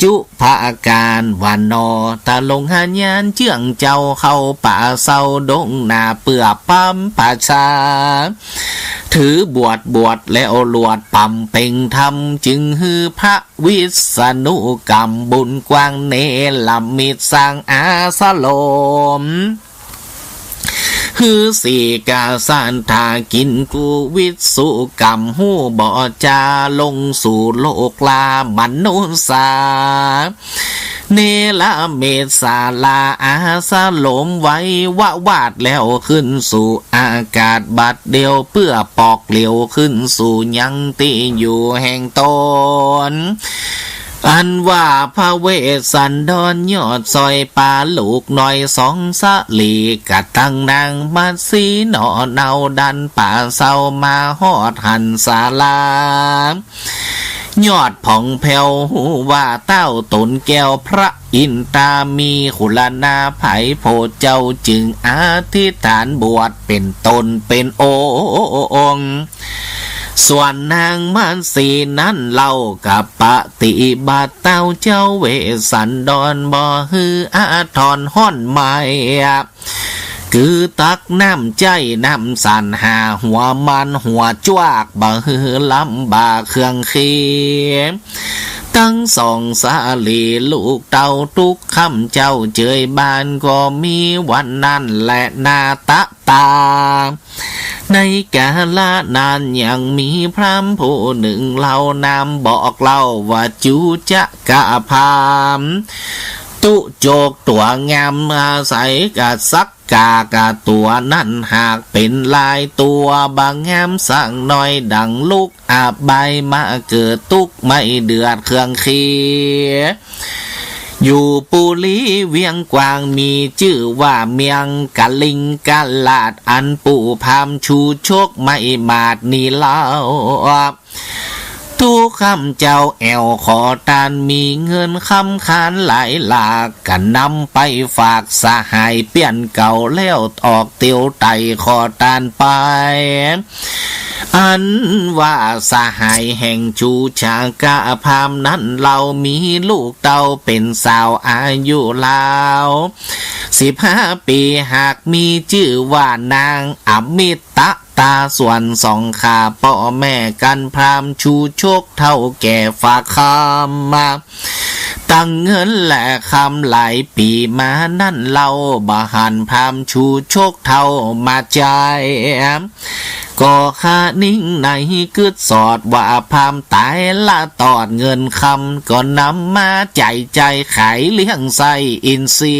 จุภาการวันนอตะลงหันยานเจื่องเจ้าเข้าป่าเศร้าดงนาเปื่อปั๊มป่าชาถือบวชแล้วลวดปั๊มเป่งทำจึงฮือพระวิษณุกรรมบุญกว้างเนลมิตรสร้างอาสโลมฮือสีกาสานทากินกูวิสุกรรมหูบ่จาลงสู่โลกลามนุษาเนละเมษาลาอาสาลมไว้วาดแล้วขึ้นสู่อากาศบัดเดียวเพื่อปอกเหลียวขึ้นสู่ยังตีอยู่แห่งตนอันว่าพระเวสสันดรยอดซอยปลาลูกหน่อยสองสลีกะตั้งนางมาสีหนอเนาดันป่าเศร้ามาฮอดหันศาลายอดผ่องแผ่วหูว่าเต้าตนแก้วพระอินตามีขุลนาไผโพเจ้าจึงอธิษฐานบวชเป็นตนเป็นองค์ส่วนนางมันสีนั้นเล่ากับปฏิบัติเต้าเจ้าเวสสันดรบ่ฮืออาทรห้อนไม้คือตักน้ำใจน้ำสันหาหัวมันหัวจวกบ่ฮือลำบากเครื่องเคียตั้งสองสาลีลูกเต่าทุกคำเจ้าเจยบานก็มีวันนั้นแหละนาตะตาในกาลนานยังมีพระผู้หนึ่งเล่านามบอกเล่าว่าจูจะกะพามตุโจกตัวงามอาศัยกะสักกากะตัวนั่นหากเป็นลายตัวบางงามสั่งน้อยดังลูกอาบใบมาเกิดตุกไม่เดือดเครื่องเคียอยู่ปุรีเวียงกวางมีชื่อว่าเมียงกะลิงกะลาดอันปู่พามชูโชคไม่มาดนี่เล่าทุกคำเจ้าแอวขอทานมีเงินคำคานหลายหลากกันนำไปฝากสหายเปลี่ยนเก่าแล้วออกเตียวไตขอทานไปอันว่าสหายแห่งชูชากะพามนั้นเรามีลูกเต้าเป็นสาวอายุลาว15 ปีหากมีชื่อว่านางอมิตะตาส่วนสองขาพ่อแม่กันพรามชูโชคเท่าแก่ฝากคำมาตั้งเงินและคำหลายปีมานั่นเราบาหันพรามชูโชคเท่ามาใจก็ข้านิ่งในกึดสอดว่าพามตายละตอดเงินคำก็นำมาใจขายเลี้ยงไส้อินทรี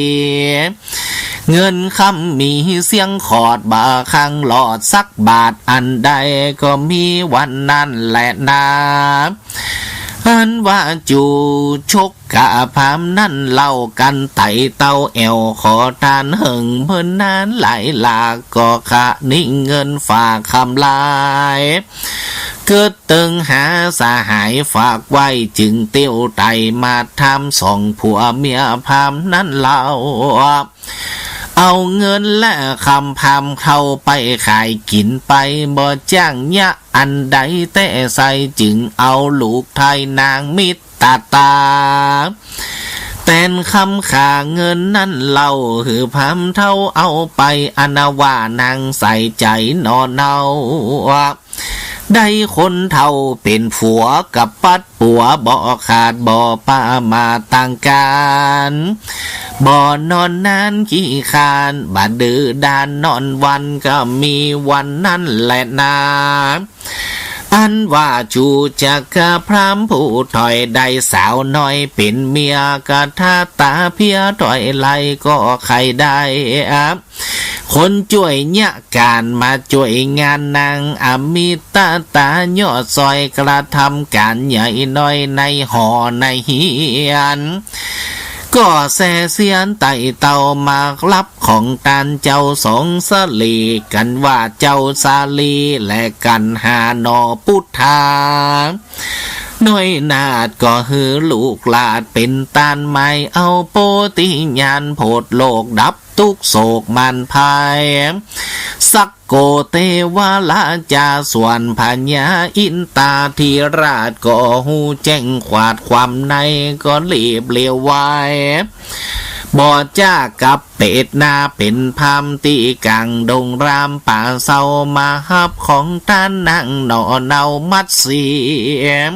เงินคำมีเสียงขอดบาคังหลอดสักบาทอันใดก็มีวันนั้นแหละนาอันว่าจูชกกะพามนั่นเล่ากันไต่เต้าแอวขอทานหึงเพิ่นนานหลายหลากก็ขะนิ่งเงินฝากคำลายเกิดตึงหาสหายฝากไว้จึงเตี้ยวไตมาทำส่องผัวเมียพามนั่นเล่าเอาเงินและคำพามเข้าไปขายกินไปบ่จ้างยะอันใดแต่ใส่จึงเอาลูกไทยนางมิตรตาแต่นคำขาเงินนั่นเล่าหือพามเท่าเอาไปอนาวานางใส่ใจนอนเนาได้คนเท่าเป็นผัวกับปัดปัวบ่ขาดบ่ป้ามาต่างกันบ่นอนนานขี้คานบาดดื้อดานนอนวันก็มีวันนั้นแหละนาอันว่าจูจักกะพรามผู้ถอยได้สาวน้อยเป็นเมียกะท่าตาเพียถอยไล่ก็ใครได้คนช่วยเนี่ยการมาช่วยงานนางอมิตาตายอดซอยกระทำการใหญ่น้อยในหอในเฮียนก็แซ่เสียนไต่เต่ามารับของตานเจ้าสองสลีกันว่าเจ้าสาลีและกันหานอพุทธาน้อยนาดก็ฮือลูกหลาดเป็นตานไม้เอาโปติญาณโพดโลกดับทุกโศกมันภายสัก โกเตวาลาจาส่วนพญาอินตาธีราชก็หูแจ้งขวาดความในก็รีบเลี้ยวไว้บ่จ้ากับเป็ดนาเป็นพามตีกังดงรามป่าเศร้ามาฮับของท่านนั่งหนอเนามัดเสียม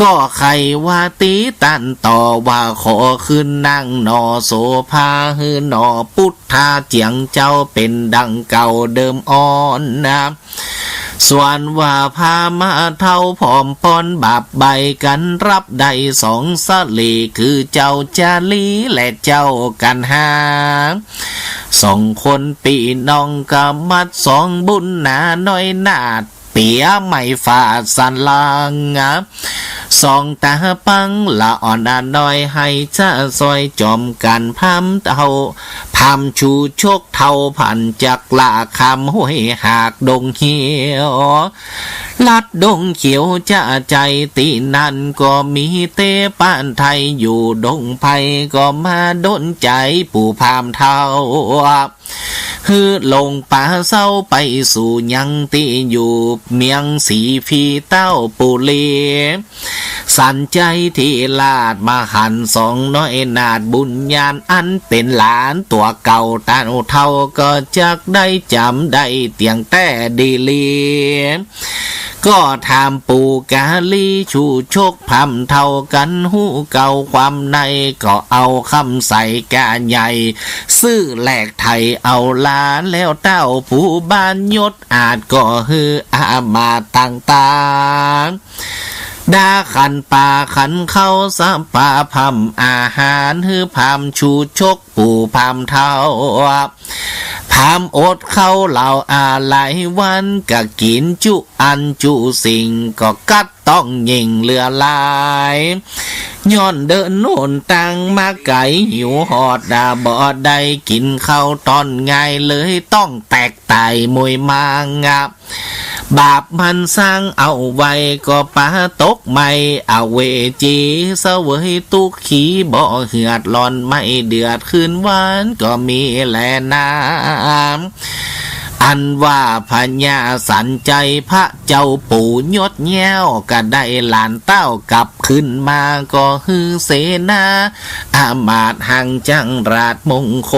ก็ใครว่าตีตันต่อว่าขอขึ้นนั่งหนอโสภาฮือหนอพุทธาเจียงเจ้าเป็นดังเก่าเดิมอ่อนนะส่วนว่าพามาเท่าผอมปอนบาปใบกันรับได้สองสลีคือเจ้าจาลีและเจ้ากันหาสองคนปีน้องกำมัดสองบุญหนาน้อยนาดเปียไม่ฝาดสันลางสองตาปังละอ่อนน้อยให้จะซอยจอมกันพามเท่าพามชูโชคเท่าพันจากละคำห้วยหากดงเหียวลัดดงเขียวจะใจตีนั่นก็มีเตป้านไทยอยู่ดงไผ่ก็มาดนใจปู่พามเท่าฮือลงป่าเศร้าไปสู่ยังตีอยู่เมียงสีพีเต้าปุรีสันใจที่ลาดมาหันสองน้อยนาดบุญญาณอันเป็นหลานตัวเก่าตาเท่าก็จักได้จำได้เตียงแต่ดีลีก็ถามปู่กาลีชูโชคพำเท่ากันหูเก่าความในก็เอาคำใส่กาใหญ่ซื้อแหลกไทยเอาลาแล้วเต้าผู้บ้านยศอาจก็ฮืออามาต่างๆดาขันป่าขันเข้าสัมปาพำอาหารฮือพำชูโชคปู่พำเท่าพามอดเข้าเหล่าหลายวันก็กินจุอันจุสิ่งก็กัดต้องยิงเรือลายย้อนเดินโน่นตังมาไก่หิวหอดดาบ่ได้กินข้าวตอนไงเลยต้องแตกไตมวยมางะบาปมันสร้างเอาไว้ก็ปาตกไม่เอาเวจีเสวยตุกขีบ่เหือดร้อนไม่เดือดขึ้นหวานก็มีแลน้ำอันว่าพญาสันใจพระเจ้าปู่ยศแย้วก็ได้หลานเต้ากลับขึ้นมาก็ฮือเสนาอามาตย์หังจังราชมงค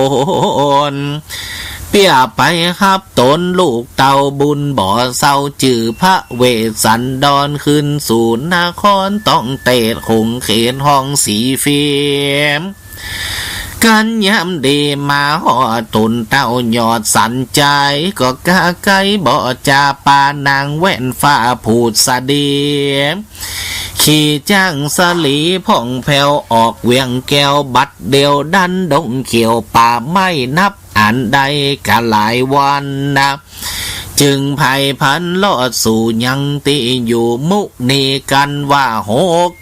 ลเปียไปครับตนลูกเต่าบุญบ่อเศร้าจื่อพระเวสสันดรขึ้นสู่นครต้องเตะคงเขนห้องสีเฟียมกันยามเดมาหอตุนเต้ายอดสันใจก็กะไกบ่จาปานางแว่นฟ้าผูดสะเดียขี่จ้างสลีพ่องแผ่วออกเวียงแก้วบัดเดียวดันดงเขียวป่าไม่นับอันใดกะหลายวันนะจึงภัยพันลอดสู่ยังตีอยู่มุนีกันว่าโห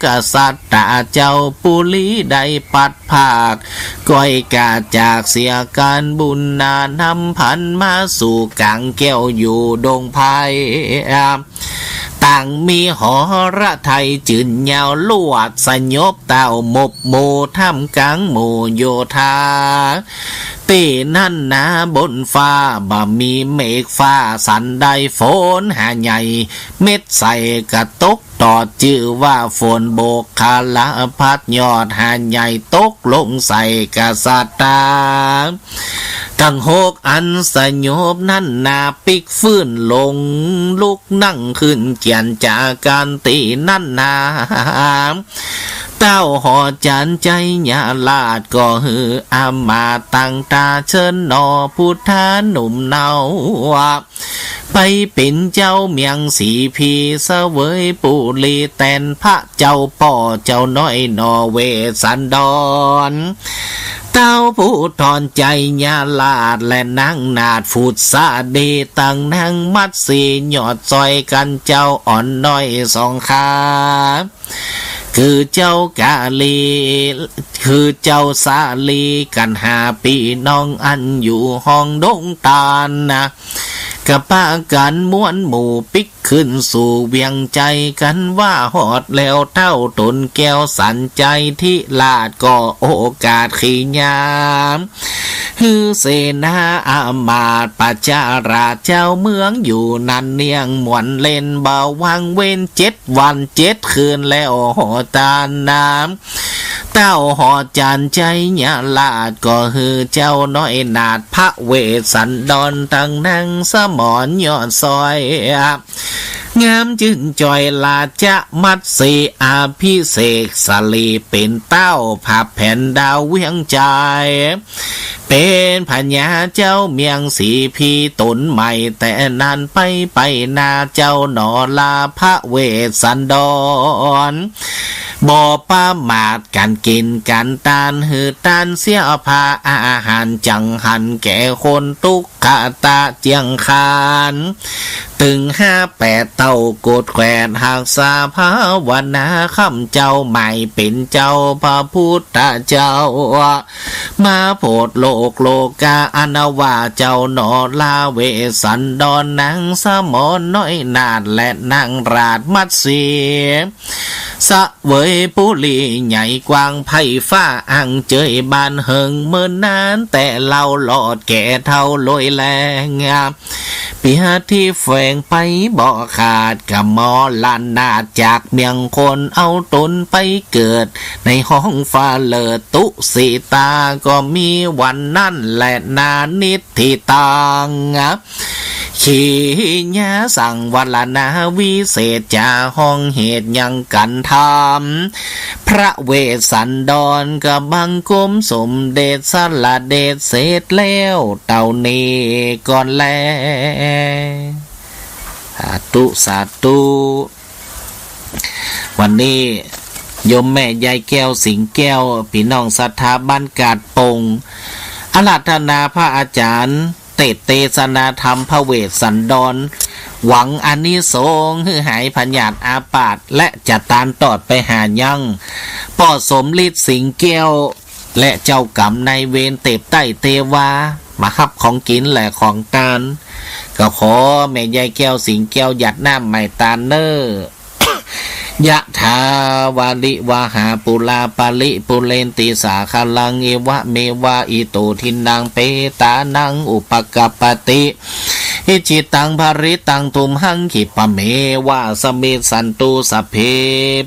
กษัตริย์เจ้าปุลีได้ปัดภาคก้อยกาจากเสียการบุญนานำพันมาสู่กลางแก้วอยู่ดงไผ่ต่างมีหอระไทยจืนยาวลวดสยบเต่าหมบโมท่ามกลางหมู่โยธาตีนั่นนะบนฟ้าบ่มีเมฆฟ้าสันใดฝนหาใหญ่เม็ดใส่กระตกต่อชื่อว่าฝนโบกคาละพัดยอดหาใหญ่ตกลงใส่กษัตริย์ตั้งหกอันสยบนั่นนาปิกฟื้นลงลุกนั่งขึ้นเกียนจากการตีนั่นนาเต้าหอจันใจญาลาดก็ฮืออามาตั้งตาเชิญนอพุทธาหนุ่มเนาไปเป็นเจ้าเมียงสีพีเสวยปุรีแตนพระเจ้าป่อเจ้าน้อยนอเวสันดรเต้าผู้ทอนใจญาลาดและนั่งนาดฟูดสาดีตั้งนั่งมัดสีหยอดซอยกันเจ้าอ่อนน้อยสองขาคือเจ้ากาลีคือเจ้าสาลีกันหาปีน้องอันอยู่ห้องดงตาลนะ กับป้ากันม้วนหมู่ปิกขึ้นสู่เวียงใจกันว่าหอดแล้วเท่าตนแก้วสันใจที่ลาดก็โอกาสขีญามฮือเสนาอามาตย์ปัจจาราเจ้าเมืองอยู่นันเนียงหมวนเล่นเบาวังเว้น7 วัน7 คืนแล้วหอตาน้ำเต้าหอจานใจญาลาดก็ฮือเจ้าน้อยนาดพระเวสสันดรตั้งนั่งสมอนยอดซอยงามจึงจอยลาจะมัดสีอาพิเศษสลีเป็นเต้าผับแผ่นดาวเวียงใจเป็นพญาเจ้าเมียงสีพีตนใหม่แต่นานไปนาเจ้าหนอลาพระเวสสันดรบ่ประมาทกันกินกันตานหือตานเสียพาอาหารจังหันแก่คนทุกขตาเจียงคานตึง58 เต้ากดแขวนหากสาภาวนาคำเจ้าใหม่เป็นเจ้าพระพุทธเจ้ามาโพดโลกาอนาวาเจ้าหนอลาเวสสันดรนางสมอน้อยนาดและนางราชมัดเสียสะเวยปุลีใหญ่กวางไผ่ฟ้าอังเจยบานเฮิงเมื่อนานแต่เราหลอดแก่เท่าลอยแรงเปียที่แฝงไปบ่ขาดกับหมอลานนาจากเมียงคนเอาตนไปเกิดในห้องฟ้าเลิศตุสีตาก็มีวันนั่นแหละนานิธิตังขีญาสั่งวัลนาวิเศษจาห้องเหตุยังกันทำพระเวสสันดรกับบังคมสมเด็จสละเดชเสร็จแล้วเต่านี้ก่อนแล้วสาธุวันนี้โยมแม่ยายแก้วสิงแก้วพี่น้องศรัทธาบ้านกาดปงอาราธนาพระอาจารย์เตศนาธรรมพระเวสสันดรหวังอานิสงส์ให้หายพญาตอาปาดและจะตานตอดไปหายังป่อสมฤทธิ์สิงแก้วและเจ้ากรรมนายเวรเตบใต้เทวามาฮับของกินและของตานก็ขอแม่ยายแก้วสิงแก้วหยัดน้ำไม่ตานเนอยะถาวาลิวาหาปุลาปาลิปุเรนติสาคาลังเอวะเมวะอิโตทินังเปตานังอุปกัปปติอิจิตังภริตังตุมหังขิปะเมวะสเมสันตุสัพเพ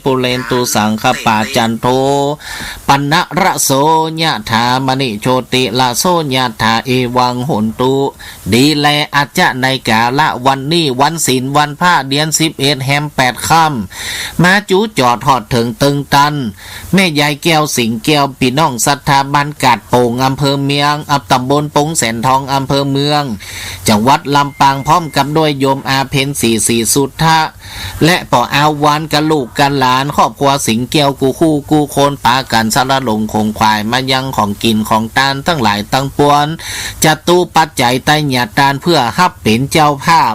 ปุเรนตุสังขปาจันโทปันนะระโสญะถามณิโชติละโสญะถาเอวังหนตุดีแลอาจจะในกาละวันนี้วันศีลวันผ้าเดือน11 แฮม 8 ค่ำมาจูจอดหอดถึงตึงตันแม่ยายแก้วสิงแก้วพี่น้องศรัทธาบ้านกาดโป่งอำเภอเมียงตำบลปงแสนทองอำเภอเมืองจังหวัดลำปางพร้อมกับด้วยโยมอาเพนสีสุทธะและป่ออาวานกับลูกกันหลานครอบครัวสิงแก้วกูคู่กูโคนปากันสารลงคงควายมายังของกินของตานทั้งหลายตั้งปวนจัตุปัจจัยใต้หยาตานเพื่อฮับเป็นเจ้าภาพ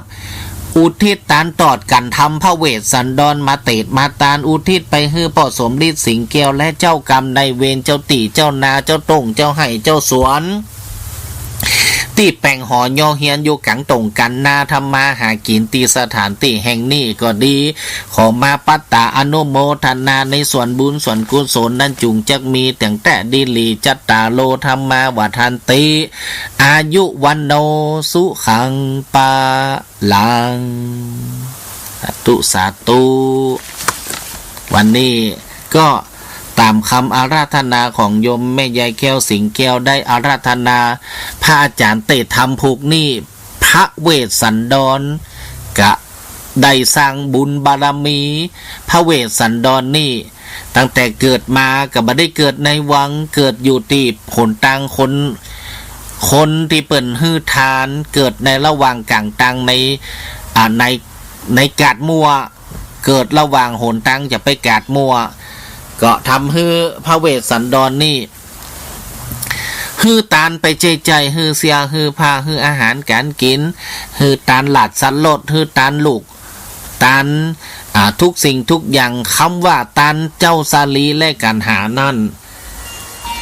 อุทิศตานตอดกันทำพระเวสสันดรมาเตดมาตานอุทิศไปฮือป่อสมฤทธิ์สิงแก้วและเจ้ากรรมในเวรเจ้าตีเจ้านาเจ้าตงเจ้าไห่เจ้าสวนที่แป่งหอยอเฮียนอยู่กังตรงกันนาธรรมาหากินตีสถานที่แห่งนี้ก็ดีขอมาปัตตาอนุโมทนาในส่วนบุญส่วนกุศลนั้นจุงจักมีแต่งแต่ดีลีจัตตาโลธรรมาวัฏันติอายุวันโนสุขังปาลังสาธุวันนี้ก็ตามคำอาราธนาของโยมแม่ยายแก้วสิงแก้วได้อาราธนาพระอาจารย์เตธรรมภูกนี่พระเวสสันดรกะได้สร้างบุญบารมีพระเวสสันดรนี่ตั้งแต่เกิดมาก็บ่ได้เกิดในวังเกิดอยู่ที่ผลต่างคนที่เปิ่นฮื้อทานเกิดในระหว่างกลางตังในกาดมัวเกิดระหว่างหนตังจะไปกาดมัวก็ทำให้พระเวสสันดรนี่ฮือตานไปใจฮือเสียฮือพาฮืออาหารการกินฮือตานหลัดสันลดฮือตานลูกตานทุกสิ่งทุกอย่างคำว่าตานเจ้าสาลีและกันหานั่น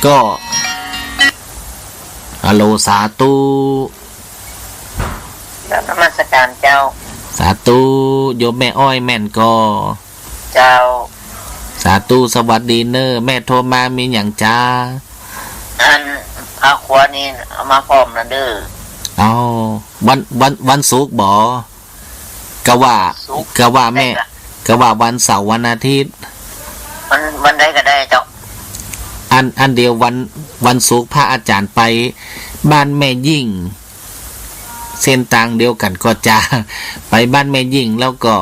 ก็อโลสาธุนมัส สการเจ้าสาธุโยมแม่อ้อยแม่นก็เจ้าสาธุสวัสดีเนอแม่โทรมามีอย่างจ้าอันพระขวานี่เอามาพร้อมนะเด้อเอาวันศุกร์บ่กะว่าแม่กะว่าวันเสาร์วันอาทิตย์วันใดก็ได้เจ้าอันเดียววันศุกร์พระอาจารย์ไปบ้านแม่ยิ่งเส้นทางเดียวกันก็จะไปบ้านแม่ยิ่งแล้วก็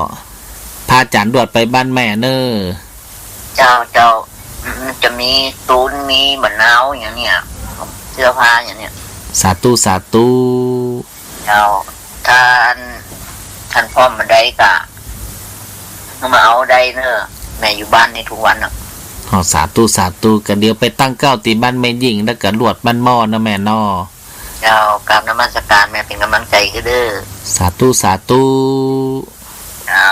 พระอาจารย์ดวดไปบ้านแม่เนอเจ้าจะมีตูนมีมะนาวอย่างเนี้ยเสื้อผ้าอย่างเนี้ยสาธุสาธุเจ้าท่านพ่อมาได้กะมาเอาได้เนอะแม่อยู่บ้านในทุกวันอ่ะสาธุสาธุกันเดียวไปตั้งเก้าตีบ้านแม่ยิ่งแล้วก็ลวดบ้านหม้อนะแม่นอเจ้ากราบนมัสการแม่เป็นกำลังใจก็เด้อสาธุสาธุเจ้า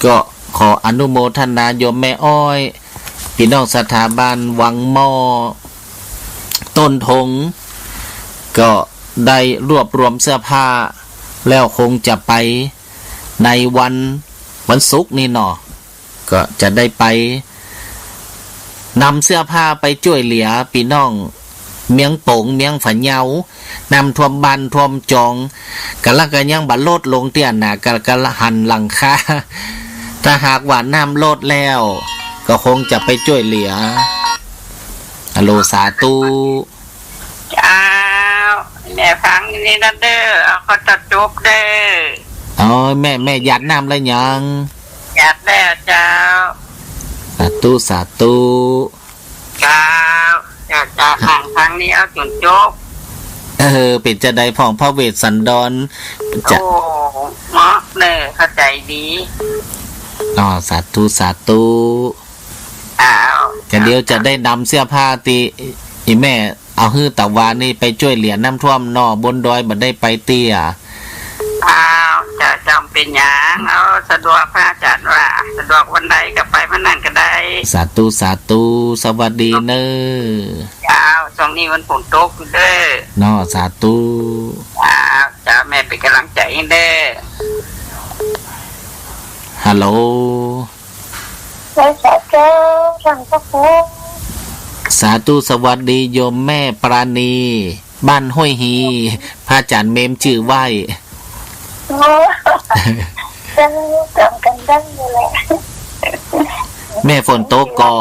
ก็ขออนุโมทนาโยมแม่อ้อยพี่น้องสถาบันวังหม้อต้นทงก็ได้รวบรวมเสื้อผ้าแล้วคงจะไปในวันศุกร์นี่เนาะก็จะได้ไปนำเสื้อผ้าไปช่วยเหลือพี่น้องเมียงโป่งเมียงฝาเหยานำท่วมบ้านท่วมจองกะละกันยังบัดโลดลงเตี้ยนน่ะกะละหันหลังคาถ้าหากว่าน้ำโลดแล้วก็คงจะไปช่วยเหลือฮัลโหลสาธุจ้าแม่ฟังนี่นะเด้อเขาจะจบเด้ออ๋อแม่หยาดน้ำแล้วยังหยาดแล้วเจ้าสาธุสาธุเจ้าอยากจะห่างทางนี้เอาจนจบเป็นจะได้ผ่องพระเวสสันดรจะโอ้มากเลยเข้าใจดีสาธุสาธุกันเดียวจะได้นำเสื้อผ้าตีอีแม่เอาฮื้อตะวานนี่ไปช่วยเหลือน้ำท่วมนอบนดอยบัดได้ไปเตี้ยจะจำเป็นอย่างเอาสะดวกพระอาจารย์ว่าสะดวกวันใดก็ไปวันนั้นก็ได้สาธุสาธุสวัสดีเนอช่วงนี้มันฝนตกเด้อนอสาธุจ้าแม่เป็นกำลังใจให้เด้อฮัลโหลสาธุสังฆคุณสาธุสวัสดีโยมแม่ปราณีบ้านห้วยฮีพระอาจารย์เมมชื่อไหวจำกันได้เลยแม่ฝนตกก่อ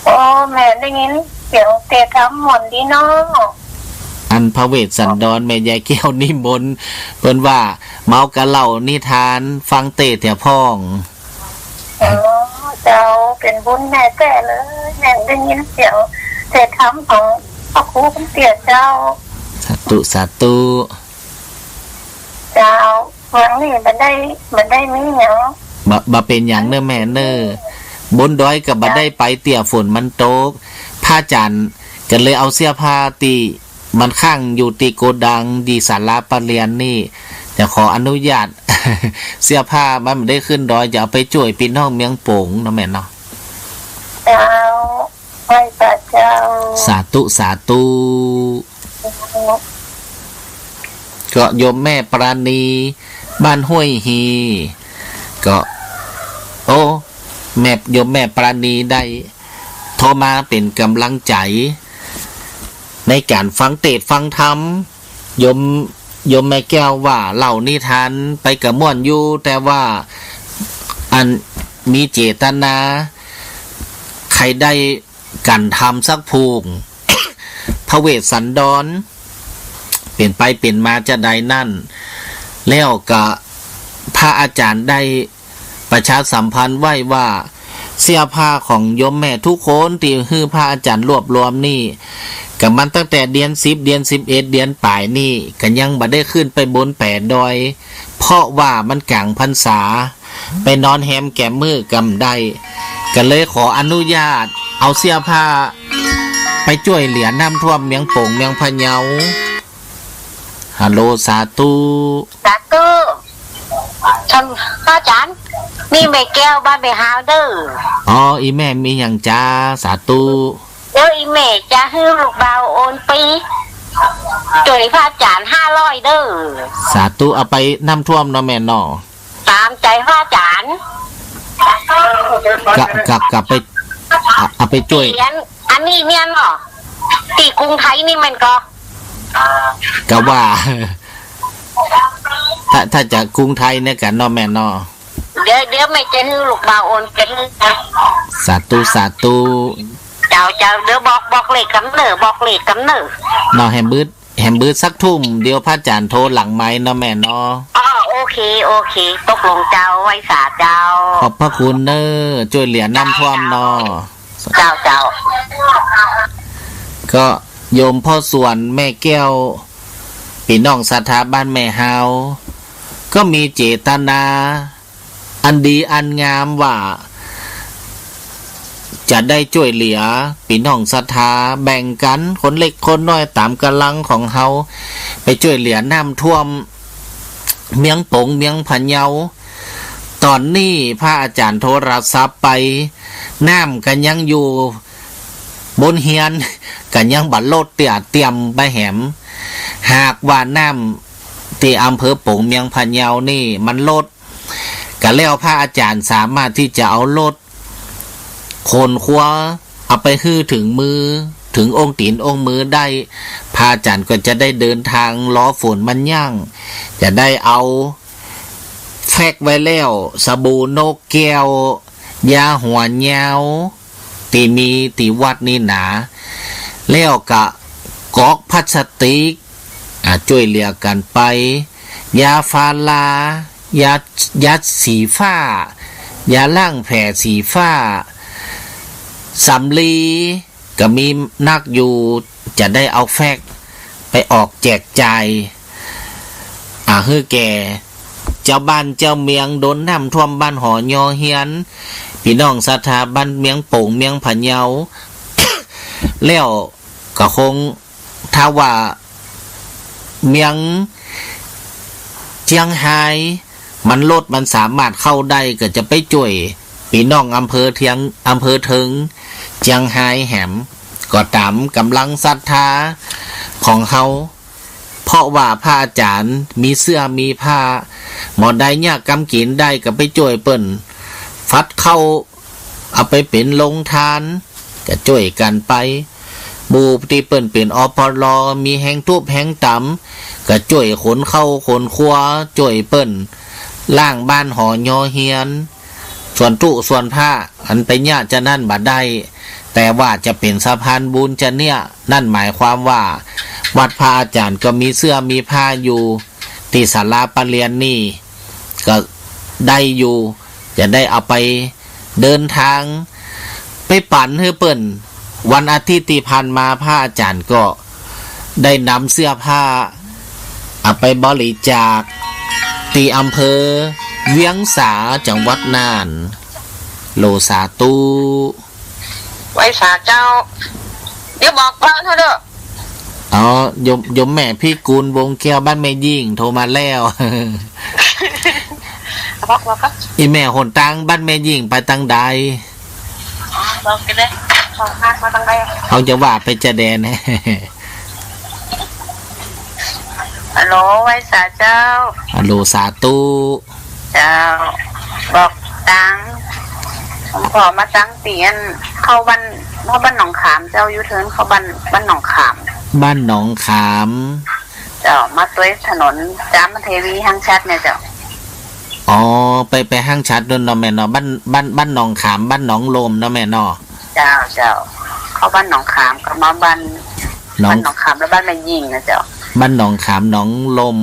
โอ้แม่ได้ยินเสียงเตะทำหมอนดีเนาะอันพระเวสสันดรแม่ยายแก้วนิมนต์เพิ่นว่าเมากะเหล่านิทานฟังเตะแถวพ้องเจ้าเป็นบุญแม่แต่เลยแม่ได้ยินเสียงเตะทำของพระครูเป็นเตียเจ้าสาธุสาธุเจ้าวันนี้มันได้ไม่เหนียวบ่เป็นอย่างเน้อแม่เน้อบนดอยกับบ่ได้ไปเตี่ยฝนมันตกผ้าจันก็เลยเอาเสื้อผ้าตีมันข้างอยู่ตีโกดังดีศาลาปะเรียนนี่จะขออนุญาตเสื้อผ้ามันไม่ได้ขึ้นดอยจะเอาไปช่วยพี่น้องเมียงโป่งนะแม่เนาะเจ้าให้พระเจ้าสาธุสาธุก็โยมแม่ปราณีบ้านห้วยฮีก็โอ้แม่โยมแม่ปราณีได้โทรมาเป็นกำลังใจในการฟังเทศน์ฟังธรรมโยมแม่แก้วว่าเล่านิทานไปกับม่วนอยู่แต่ว่าอันมีเจตนาใครได้กันทำสักพูง พระเวสสันดรเปลี่ยนไปเปลี่ยนมาจะใดนั่นแล้วก็พระอาจารย์ได้ประชาสัมพันธ์ไว้ว่าเสื้อผ้าของโยมแม่ทุกคนที่ฮือพระอาจารย์รวบรวมนี่กับมันตั้งแต่เดือน10เดือน11เดือนปลายนี่กันยังบ่ได้ขึ้นไปบนแปดดอยเพราะว่ามันกลางพรรษาไปนอนแฮมแก้มมือกำได้ก็เลยขออนุญาตเอาเสื้อผ้าไปช่วยเหลือน้ำท่วมเมียงโป่งเมียงพะเยาฮัลโหลสาธุสาธุท่านอาจารย์มีแม่แก้วบ้านแม่ฮาวเด้ออีแม่มีอย่างจ้าสาธุอีแม่จะให้ลูกบ่าวโอนปี จ่วยพระอาจารย์500เด้อ สาธุเอาไปน้ำท่วมเนาะแม่เนาะ ตามใจพระอาจารย์ กลับไปเอาไปช่วย เหรียญอันนี้เนี่ยเนาะที่กรุงไทยนี่มันก็ ก็ว่า ถ้าจากกรุงไทยเนี่ยกันเนาะแม่เนาะ เดี๋ยวไม่จะฮื้อลูกบ่าวโอนเป็นนะ สาธุเจ้าเดี๋ยวบอกเลขกำเนิดบอกเลขกำเนิด เนาะแฮมบืดสักทุ่มเดี๋ยวพระอาจารย์โทรหลังไม้เนาะแม่เนาะ อ๋อโอเคตกลงเจ้าไว้สาเจ้า ขอบพระคุณเนอช่วยเหลือน้ำท่วมเนาะ เจ้า ก็โยมพ่อส่วนแม่แก้วพี่น้องศรัทธาบ้านแม่เฮาก็มีเจตนา อันดีอันงามว่า จะได้ช่วยเหลือพี่น้องศรัทธาแบ่งกันคนเล็กคนน้อยตามกำลังของเฮาไปช่วยเหลือน้ำท่วมเมียงปงเมียงพะเยาตอนนี้พระอาจารย์โทรศัพท์ไปน้ำกันยังอยู่บนเฮียนกันยังบัดโลดเตรียมไปแหมหากว่าน้ำที่อำเภอปงเมียงพะเยานี่มันลดก็แล้วพระอาจารย์สามารถที่จะเอารถโคนครัวเอาไปฮื้อถึงมือถึงองค์ตีนองค์มือได้พระอาจารย์ก็จะได้เดินทางล้อฝนมันย่างจะได้เอาแฟกไว้แล้วสบู่นกแก้วยาหัวเหนียวตีมีตีวัดนี่หนาแล้วกะกอกพลาสติกช่วยเหลือกันไปยาฟาลายาสีฟ้ายาล่างแผลสีฟ้าสำลีก็มีนักอยู่จะได้เอาแฟกไปออกแจกจ่ายฮือแก่เจ้าบ้านเจ้าเมียงโดนน้ำท่วมบ้านหอยอเฮียนพี่น้องศรัทธาบ้านเมียงโป่งเมียงพะเยา แล้วก็คงถ้าว่าเมียงเจียงไฮ้มันลดมันสามารถเข้าได้ก็จะไปช่วยพี่น้องอำเภอเทิงเจียงไฮ้แหมก็ตามกำลังศรัทธาของเขาเพราะว่าพระอาจารย์มีเสื้อมีผ้าหมอใดเนี่ยกำกินได้ก็ไปช่วยเปิ้นฟัดเข้าเอาไปเป็นลงทานก็ช่วยกันไปบูที่เปิ้นเป็นอปลมีแหงทุบแหงต่ำก็ช่วยขนเข้าขนครัวช่วยเปิ้นล่างบ้านหอยอเฮียนส่วนตุส่วนผ้าอันไปเนี่ยจะนั่นบัดได้แต่ว่าจะเป็นสะพานบุญจะเนี่ยนั่นหมายความว่าวัดพระอาจารย์ก็มีเสื้อมีผ้าอยู่ที่ศาลาปะเรียนนี่ก็ได้อยู่จะได้เอาไปเดินทางไปปั่นให้เปิ้นวันอาทิตย์ที่ผ่านมาพระอาจารย์ก็ได้นำเสื้อผ้าเอาไปบริจาคที่อำเภอเวียงสาจังหวัดน่านโลสาตูไว้สาเจ้าเดี๋ยวบอกเพิ่นเถอะเด้ออ๋อยมแม่พี่กูลวงแก้วบ้านแม่ยิ่งโทรมาแล้ว บอกว่าครับอีแม่หนตังบ้านแม่ยิ่งไปตังใดบอกกันเลยขอพากมาตังใดเขาจะว่าไปจะแดน ฮัลโหลไว้สาเจ้าฮัลโหลสาตูเจ้าบอกตังผมขอมาตั้งเตียนเข้าบ้านหนองขามเจ้ายูเทิร์นเข้าบ้านหนองขามบ้านหนองขามเจ้ามาตัวถนนจามเทวีห้างชัดเนี่ยเจ้าอ๋อไปห้างชัดด้วยเนาะแม่เนาะบ้านหนองขามบ้านหนองลมเนาะแม่เนาะเจ้าเข้าบ้านหนองขามกับมาบ้านหนองขามแล้วบ้านแม่ยิ่งนะเจ้าบ้านหนองขามหนองลม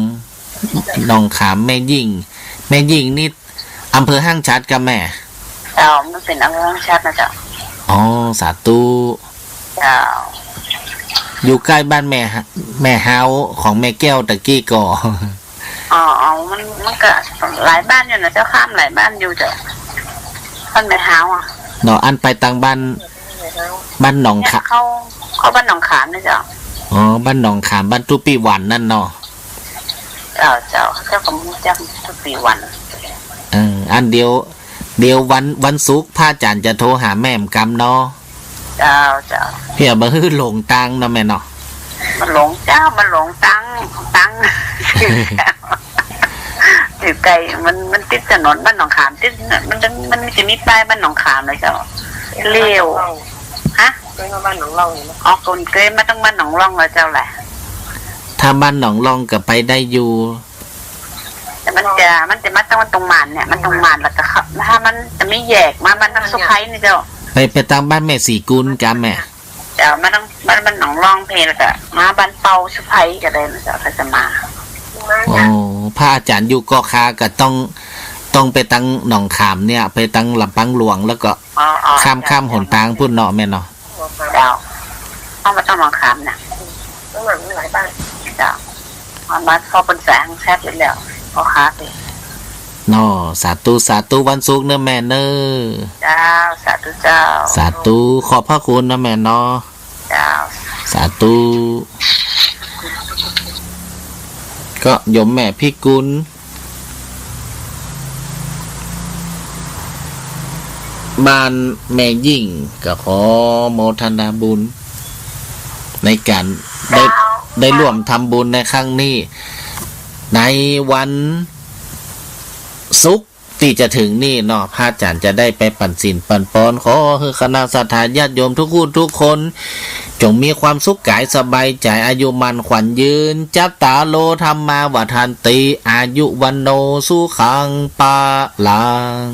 หนองขามแม่ยิ่งนี่อำเภอห้างชัดกับแม่เจ้ามันเป็นอำเภอห้างชัดนะเจ้าอ๋อสาธุเจ้าอยู่ใกล้บ้านแม่เฮาของแม่แก้วตะกี้ก่ออ๋อมันก็หลายบ้านอยู่นะเจ้าข้ามหลายบ้านอยู่เจ้าบ้านแม่เฮาอ่ะเนาะอันไปทางบ้านหนองขามเขาบ้านหนองขามนะเจ้าอ๋อบ้านหนองขามบ้านตุปีหวันนั่นเนาะเจ้าของจำตุปีหวันอันเดียววันศุกร์พระอาจารย์จะโทรหาแม่มกำเนาะเจ้าเพี่อบ่ฮื้อหลงตังเนาะแม่เนาะ มันหลงเจ้ามันหลงตังอยู่ไกลมันติดถนนบ้านหนองขามติดมันจะมีป้ายบ้านหนองขามเลยเจ้าเลี้ยวฮะเคยมาบ้านหนองร่องอ๋อคนเคยมาต้องบ้านหนองร่องเลยเจ้าแหละถ้าบ้านหนองลองก็ไปได้อยู่แต่มันจะมาตรงมันเนี่ยมันตรงมันแล้วก็ครับถ้ามันจะไม่แยกมามันต้องสุไพนี่เจ้าไปตามบ้านแม่สีกุลกันแม่เจ้ามันต้องบ้านหนองร่องเพลแล้วก็มาบ้านเปาสุไพก็ได้นะเจ้าถ้าจะมาโอ้พระอาจารย์อยู่ก็คาก็ต้องไปตั้งหนองขามเนี่ยไปตั้งลำปังหลวงแล้วก็ข้ามหนทางพุ่นเนาะแม่เนาะเจ้าเอามาต้องหนองขามเนี่ยต้องหนองหลายบ้านเจ้ามาพอเป็นแสงแซ่บอยู่แล้วพอค้าไปเนาะสาธุวันศุกร์เนอะแม่เนอะเจ้าสาธุเจ้าสาธุขอบพระคุณนะแม่เนาะเจ้าสาธุก็ยมแม่พี่กุลบ้านแม่ยิ่งก็ขอโมทนาบุญในการได้ร่วมทำบุญในครั้งนี้ในวันศุกร์ที่จะถึงนี่เนาะพระอาจารย์จะได้ไปปั่นศีลปั่นปอนขอให้คณะสัตยาญาติโยมทุกคนจงมีความสุขกายสบายใจอายุมันขวัญยืนจัตตาโลธรรมาวัฏันติอายุวันโนสุขังปะลัง